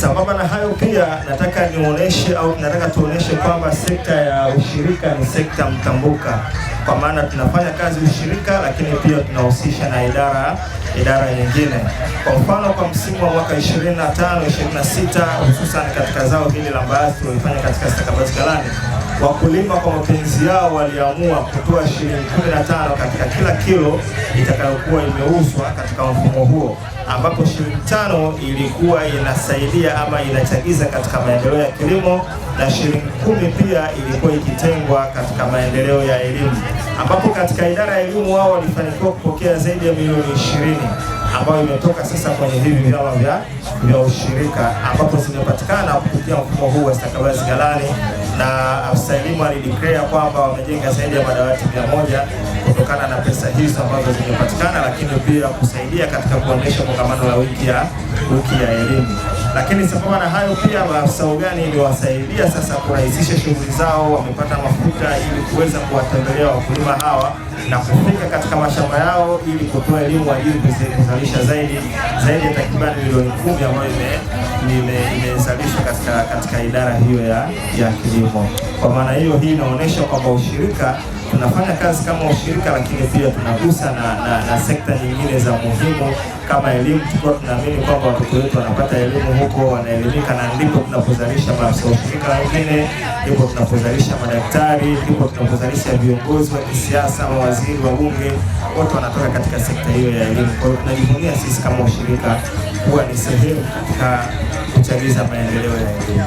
Sambamba na hayo pia nataka tuoneshe kwamba sekta ya ushirika ni sekta mtambuka, kwa maana tunafanya kazi ushirika, lakini pia tunahusisha na idara nyingine. Kwa mfano, kwa msimu wa mwaka 25-26 hususan katika zao hili la mbaazi tulifanya katika stakabadhi ghalani, wakulima kwa mapenzi yao waliamua kutoa shilingi 15 katika kila kilo itakayokuwa imeuzwa katika mfumo huo, ambapo shilingi 5 ilikuwa inasaidia ama inachagiza katika maendeleo ya kilimo na shilingi 10 pia ilikuwa ikitengwa katika maendeleo ya elimu, ambapo katika idara ya elimu wao walifanikiwa kupokea zaidi ya milioni 20 ambayo imetoka sasa kwenye hivi vyama vya ushirika, ambapo zimepatikana kupitia mfumo huu wa stakabadhi ghalani, na afisa elimu alideclare kwamba wamejenga zaidi ya madawati 100 kutokana na pesa hizo ambazo zimepatikana, lakini pia kusaidia katika kuendesha kongamano la wiki ya elimu. Lakini sambamba na hayo pia maafisa ugani iliwasaidia sasa kurahisisha shughuli zao, wamepata mafuta ili kuweza kuwatembelea wakulima hawa na kufika katika mashamba yao ili kutoa elimu ajili kuzalisha zaidi ya takribani milioni 10 ambayo imezalishwa katika idara hiyo ya kilimo. Kwa maana hiyo, hii inaonyesha kwamba ushirika, tunafanya kazi kama ushirika, lakini pia tunagusa na sekta nyingine za muhimu kama elimu. Tukiwa tunaamini kwamba watoto wetu wanapata elimu huko, wanaelimika, na ndipo tunapozalisha maafisa ushirika wengine, ndipo tunapozalisha madaktari, ndipo tunapozalisha viongozi wa kisiasa, mawaziri, wabunge, wote wanatoka katika sekta hiyo ya elimu. Kwa hiyo tunajivunia sisi kama ushirika kuwa ni sehemu katika kuchagiza maendeleo ya elimu.